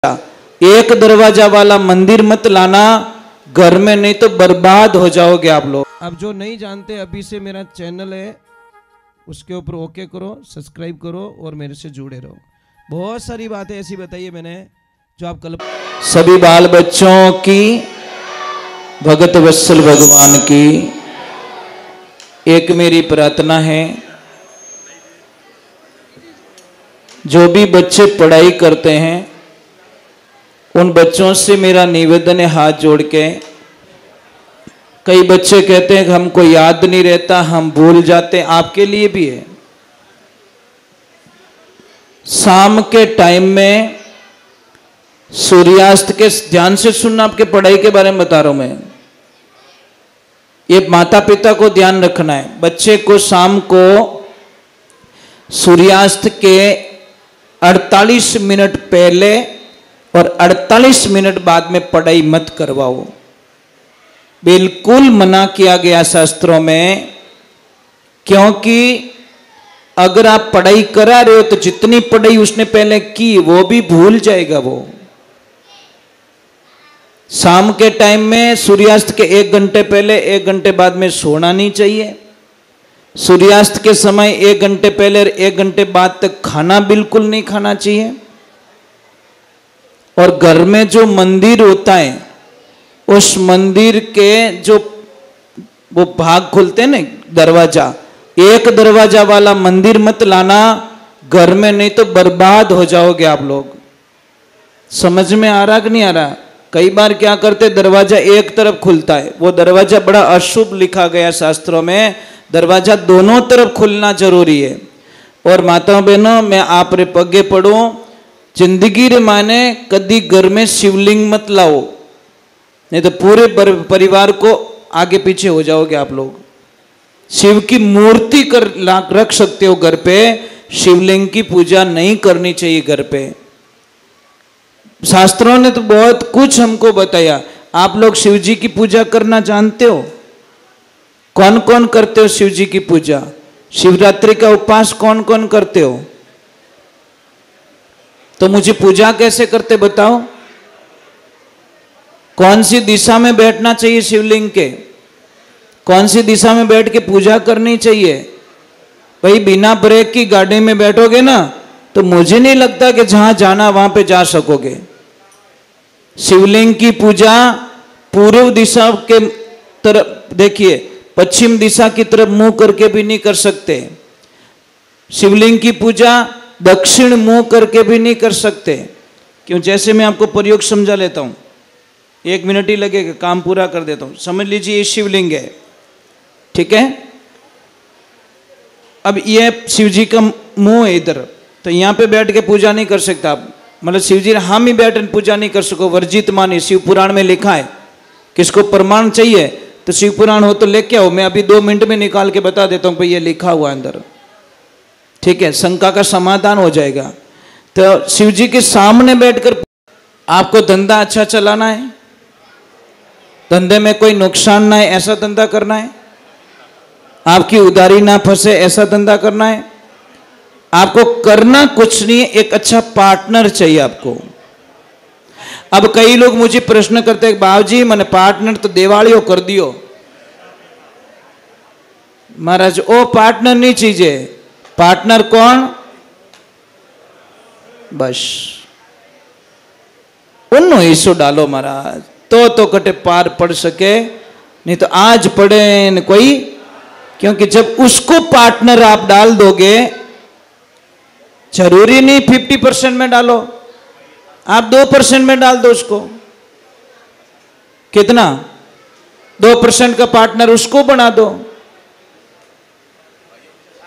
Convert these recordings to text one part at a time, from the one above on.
एक दरवाजा वाला मंदिर मत लाना घर में, नहीं तो बर्बाद हो जाओगे आप लोग। अब जो नहीं जानते अभी से मेरा चैनल है उसके ऊपर ओके करो, सब्सक्राइब करो और मेरे से जुड़े रहो। बहुत सारी बातें ऐसी बताई है मैंने जो आप कल। सभी बाल बच्चों की भगत वत्सल भगवान की एक मेरी प्रार्थना है, जो भी बच्चे पढ़ाई करते हैं उन बच्चों से मेरा निवेदन है हाथ जोड़ के। कई बच्चे कहते हैं कि हमको याद नहीं रहता, हम भूल जाते, आपके लिए भी है। शाम के टाइम में सूर्यास्त के, ध्यान से सुनना, आपके पढ़ाई के बारे में बता रहा हूं मैं, ये माता पिता को ध्यान रखना है। बच्चे को शाम को सूर्यास्त के 48 मिनट पहले और 48 मिनट बाद में पढ़ाई मत करवाओ, बिल्कुल मना किया गया शास्त्रों में। क्योंकि अगर आप पढ़ाई करा रहे हो तो जितनी पढ़ाई उसने पहले की वो भी भूल जाएगा वो। शाम के टाइम में सूर्यास्त के 1 घंटे पहले 1 घंटे बाद में सोना नहीं चाहिए। सूर्यास्त के समय 1 घंटे पहले और 1 घंटे बाद तक खाना बिल्कुल नहीं खाना चाहिए। और घर में जो मंदिर होता है उस मंदिर के जो वो भाग खुलते हैं ना, दरवाजा, एक दरवाजा वाला मंदिर मत लाना घर में, नहीं तो बर्बाद हो जाओगे आप लोग। समझ में आ रहा कि नहीं आ रहा? कई बार क्या करते, दरवाजा एक तरफ खुलता है, वो दरवाजा बड़ा अशुभ लिखा गया शास्त्रों में, दरवाजा दोनों तरफ खुलना जरूरी है। और माताओं बहनों, मैं आप रे पगे पड़ूं, जिंदगी रे माने कदी घर में शिवलिंग मत लाओ, नहीं तो पूरे परिवार को आगे पीछे हो जाओगे आप लोग। शिव की मूर्ति रख सकते हो घर पे, शिवलिंग की पूजा नहीं करनी चाहिए घर पे। शास्त्रों ने तो बहुत कुछ हमको बताया। आप लोग शिव जी की पूजा करना जानते हो? कौन कौन करते हो शिव जी की पूजा? शिवरात्रि का उपवास कौन कौन करते हो? तो मुझे पूजा कैसे करते बताओ। कौन सी दिशा में बैठना चाहिए शिवलिंग के? कौन सी दिशा में बैठ के पूजा करनी चाहिए? भाई बिना ब्रेक की गाड़ी में बैठोगे ना तो मुझे नहीं लगता कि जहां जाना वहां पे जा सकोगे। शिवलिंग की पूजा पूर्व दिशा के तरफ, देखिए पश्चिम दिशा की तरफ मुंह करके भी नहीं कर सकते। शिवलिंग की पूजा दक्षिण मुंह करके भी नहीं कर सकते। क्यों? जैसे मैं आपको प्रयोग समझा लेता हूं, 1 मिनट ही लगेगा, काम पूरा कर देता हूं। समझ लीजिए ये शिवलिंग है, ठीक है। अब ये शिव जी का मुंह है इधर, तो यहां पे बैठ के पूजा नहीं कर सकता आप, मतलब शिव जी हम ही बैठ पूजा नहीं कर सको, वर्जित मानी। शिव पुराण में लिखा है। किसको प्रमाण चाहिए तो शिव पुराण हो तो लेके आओ, मैं अभी 2 मिनट में निकाल के बता देता हूं, भाई ये लिखा हुआ अंदर, ठीक है, शंका का समाधान हो जाएगा। तो शिव जी के सामने बैठकर आपको धंधा अच्छा चलाना है, धंधे में कोई नुकसान ना है ऐसा धंधा करना है, आपकी उधारी ना फंसे ऐसा धंधा करना है। आपको करना कुछ नहीं, एक अच्छा पार्टनर चाहिए आपको। अब कई लोग मुझे प्रश्न करते हैं, बाबूजी मैंने पार्टनर तो दिवालियों कर दियो। महाराज ओ पार्टनर नहीं चाहिए। पार्टनर कौन? बस उन्नो हिस्सो डालो महाराज, तो कटे पार पड़ सके, नहीं तो आज पढ़े न कोई। क्योंकि जब उसको पार्टनर आप डाल दोगे, जरूरी नहीं 50% में डालो, आप 2% में डाल दो उसको। कितना? 2% का पार्टनर उसको बना दो।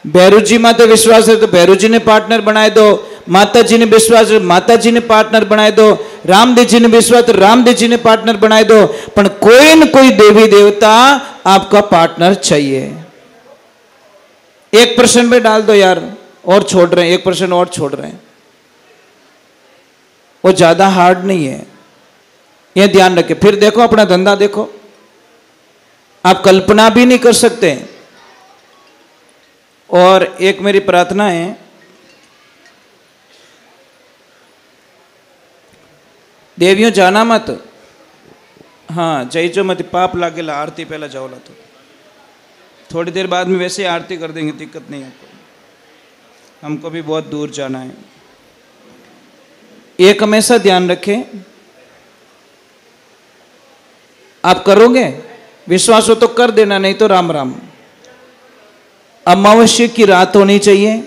भैरू जी माता विश्वास है तो भैरू जी ने पार्टनर बनाए दो, माता जी ने विश्वास है माता जी ने पार्टनर बनाए दो, रामदेव जी ने विश्वास तो रामदेव जी ने पार्टनर बनाए दो। पर कोई न कोई देवी देवता आपका पार्टनर चाहिए। 1% में डाल दो यार, और छोड़ रहे हैं 1% और छोड़ रहे हैं, वो ज्यादा हार्ड नहीं है, ये ध्यान रखें। फिर देखो अपना धंधा देखो, आप कल्पना भी नहीं कर सकते। और एक मेरी प्रार्थना है, देवियों जाना मत, हाँ जाइजो मत, पाप लागेला। आरती पहला जाओला तो थोड़ी देर बाद में वैसे आरती कर देंगे, दिक्कत नहीं आपको। हमको भी बहुत दूर जाना है। एक हमेशा ध्यान रखें, आप करोगे, विश्वास हो तो कर देना, नहीं तो राम राम। अमावस्या की रात होनी चाहिए।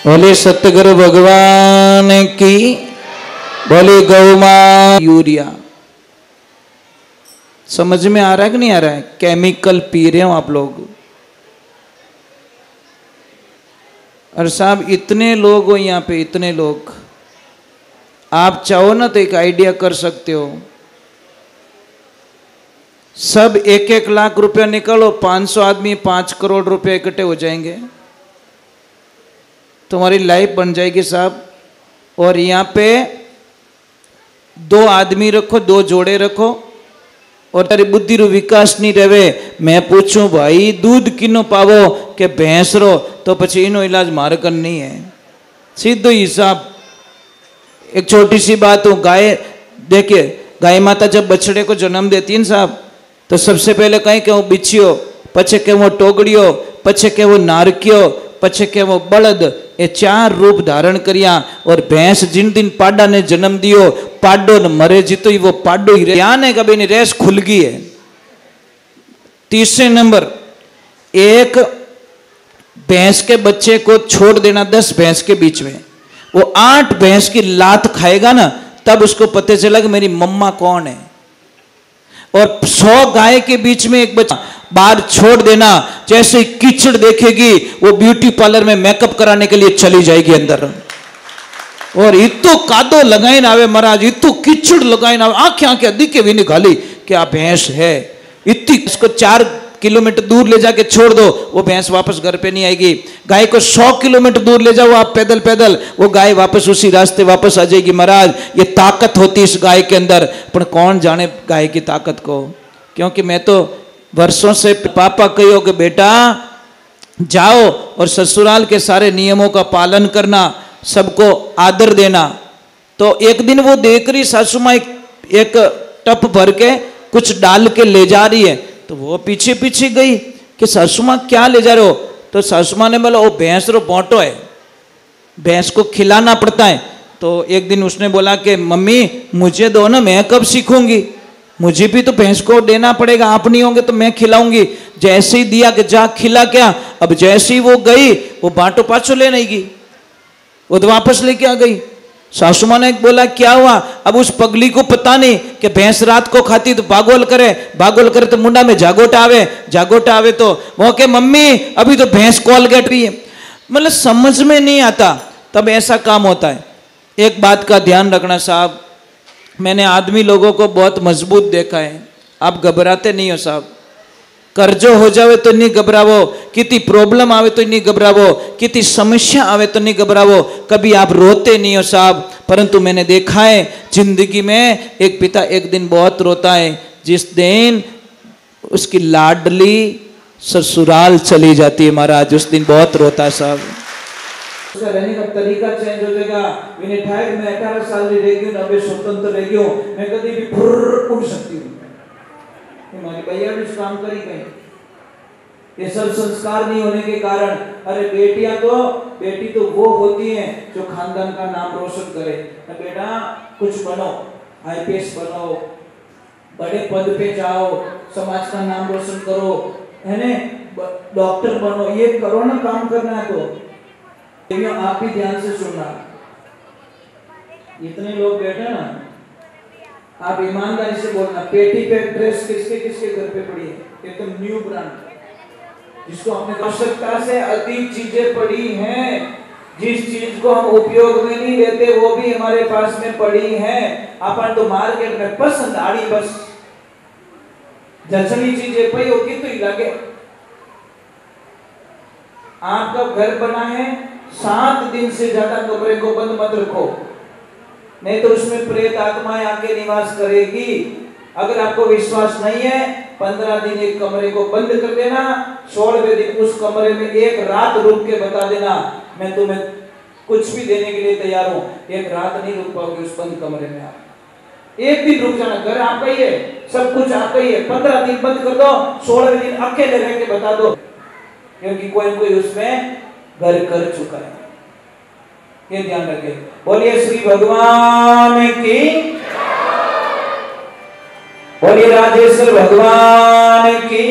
बोले सतगुरु भगवान की, बोले गौ मां। यूरिया समझ में आ रहा है कि नहीं आ रहा है? केमिकल पी रहे हो आप लोग। और साहब इतने लोग हो यहाँ पे, इतने लोग, आप चाहो ना तो एक आइडिया कर सकते हो। सब 1-1 लाख रुपया निकालो, 500 आदमी 5 करोड़ रुपए इकट्ठे हो जाएंगे, तुम्हारी लाइफ बन जाएगी साहब। और यहाँ पे 2 आदमी रखो, 2 जोड़े रखो, और तारी बुद्धि रो विकास नहीं रहे। मैं पूछूं भाई दूध किनो पावो के भैंस रो, तो पछी इनो इलाज मार कर नहीं है, सीधो हिसाब। एक छोटी सी बात हो, गाय देखिए, गाय माता जब बछड़े को जन्म देती है साहब, तो सबसे पहले कहीं के वो बिछियो, पछे के वो टोगड़ियो, पछे के वो नारकियो, पछे के वो बलद, ये 4 रूप धारण करिया। और भैंस जिन दिन पाडा ने जन्म दियो, पाडो न मरे जितो ही वो पाडो ही ध्यान है, कभी नहीं रेस खुल गई है। तीसरे नंबर, एक भैंस के बच्चे को छोड़ देना 10 भैंस के बीच में, वो 8 भैंस की लात खाएगा ना, तब उसको पता चला कि मेरी मम्मा कौन है। और 100 गाय के बीच में एक बच्चा बाहर छोड़ देना, जैसे ही कीचड़ देखेगी वो ब्यूटी पार्लर में मेकअप कराने के लिए चली जाएगी अंदर। और इतो कादो लगाए ना आवे महाराज, इतो कीचड़ लगाए ना, आंखें आंखें दिखे भी निकाली क्या भैंस है। इतनी इसको 4 किलोमीटर दूर ले जाके छोड़ दो, वो भैंस वापस घर पे नहीं आएगी। गाय को 100 किलोमीटर दूर ले जाओ आप पैदल पैदल, वो गाय वापस उसी रास्ते वापस आ जाएगी। महाराज ये ताकत होती इस गाय के अंदर, पर कौन जाने गाय की ताकत को। क्योंकि मैं तो वर्षों से पापा कहो कि बेटा जाओ और ससुराल के सारे नियमों का पालन करना, सबको आदर देना। तो एक दिन वो देख रही सासू माँ एक टप भर के कुछ डाल के ले जा रही है, तो वो पीछे पीछे गई कि सासू माँ क्या ले जा रहे हो। तो सासू माँ ने बोला वो भैंस रो बोटो है, भैंस को खिलाना पड़ता है। तो एक दिन उसने बोला कि मम्मी मुझे दो ना, मैं कब सीखूंगी, मुझे भी तो भैंस को देना पड़ेगा, आप नहीं होंगे तो मैं खिलाऊंगी। जैसे ही दिया कि जा खिला क्या, अब जैसे ही वो गई वो बाटो पाछो ले नहीं गई, वो तो वापस लेके आ गई। सासू माँ ने बोला क्या हुआ, अब उस पगली को पता नहीं कि भैंस रात को खाती तो बागोल करे तो मुंडा में जागोटा आवे तो वो के मम्मी अभी तो भैंस कॉलगेट रही है। मतलब समझ में नहीं आता, तब ऐसा काम होता है। एक बात का ध्यान रखना साहब, मैंने आदमी लोगों को बहुत मजबूत देखा है, आप घबराते नहीं हो साहब। कर्जो हो जावे तो नहीं घबरावो, कितनी प्रॉब्लम आवे तो नहीं घबरावो, कितनी समस्या आवे तो नहीं घबरावो, कभी आप रोते नहीं हो साहब। परंतु मैंने देखा है जिंदगी में एक पिता एक दिन बहुत रोता है, जिस दिन उसकी लाडली ससुराल चली जाती है महाराज, उस दिन बहुत रोता है साहब। उसका रहने का तरीका चेंज हो जाएगा। मैंने ठाए मैं 18 साल की रह गई, 90 स्वतंत्र रह गई, मैं कभी भी फुर्र उड़ सकती हूँ। हमारे भैया भी इस काम करी गई। ये सब संस्कार नहीं होने के कारण, अरे बेटी तो वो होती हैं जो खानदान का नाम रोशन करे। बेटा कुछ बनो, IPS बनो, बड़े पद पे जाओ, समाज का नाम रोशन करो, है ना, डॉक्टर बनो, ये करो ना, काम करना है तो आप भी ध्यान से सुनना। इतने लोग बैठे ना, आप ईमानदारी से बोलना, पेटी पे ड्रेस किसके किसके घर पे पड़ी है, एकदम न्यू ब्रांड, जिसको अपने आवश्यकता से अधिक चीजें पड़ी हैं, जिस चीज को हम उपयोग में नहीं लेते वो भी हमारे पास में पड़ी है। अपन तो मार्केट में पसंद आड़ी बस जचनी चीजें पई होगी तो ही लगे। आपका घर बना है, 7 दिन से ज्यादा कमरे को बंद मत रखो, नहीं तो उसमें प्रेत आत्माएं आके निवास करेगी। अगर आपको विश्वास नहीं है, 15 दिन एक कमरे को बंद कर देना, 16वें दिन उस कमरे में एक रात रुक के बता देना, मैं तुम्हें कुछ भी देने के लिए तैयार हूं। एक रात नहीं रुक पाओगे उस बंद कमरे में आप, एक दिन रुक जाना। घर आपका ही है, सब कुछ आपका ही है, 15 दिन बंद कर दो, 16वें दिन अकेले रह के बता दो, क्योंकि कोई उसमें घर कर चुका है। ये ध्यान रखें। बोलिए श्री भगवान की, बोलिए राजेश्वर भगवान की।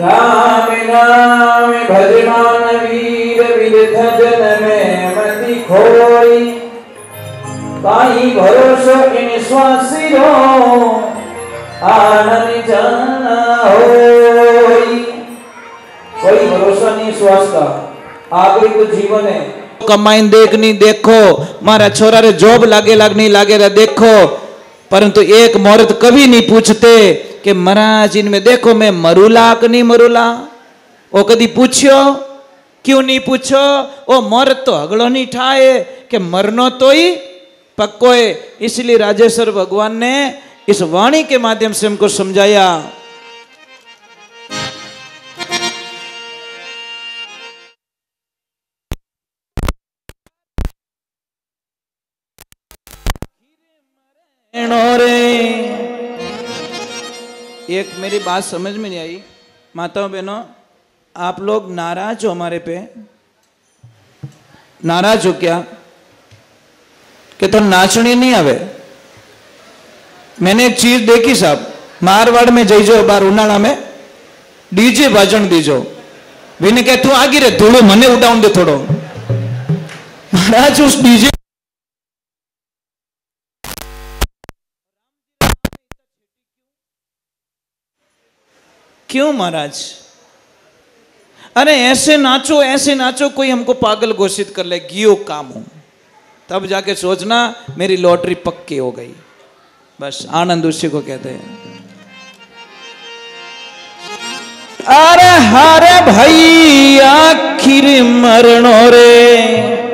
राम नाम भजमान वीर विरथ जन में मति खोई, काई भरोसो इन स्वासिरो आनंद जाना होई। कोई भरोसा नहीं श्वास का, आगे तो जीवन है। कमाइन देख नहीं देखो, मारा छोरा रे जॉब लागे लाग नहीं लागे रे देखो, परंतु एक मुहूर्त कभी नहीं पूछते कि महाराज इनमें देखो मैं मरूला कि नहीं मरूला। वो कदी पूछो? क्यों नहीं पूछो? वो मुहूर्त तो अगलो नहीं ठाए कि मरनो तो ही पक्को है। इसलिए राजेश्वर भगवान ने इस वाणी के माध्यम से हमको समझाया। एक मेरी बात समझ में नहीं आई, माताओं बहनों, आप लोग नाराज हो हमारे पे? नाराज हो क्या कि तो नाचनी नहीं आवे? मैंने एक चीज देखी साहब, मारवाड़ में जईजो बार उनाड़ा में डीजे बाजण दीजो, विने कहे तू आगे रे थोड़ो मने उड़ाउन दे थोड़ो। महाराज उस डीजे क्यों महाराज? अरे ऐसे नाचो कोई हमको पागल घोषित कर ले, गियो काम हूं, तब जाके सोचना मेरी लॉटरी पक्की हो गई। बस आनंद उसी को कहते हैं। अरे हरे भाई आखिर मरणो रे,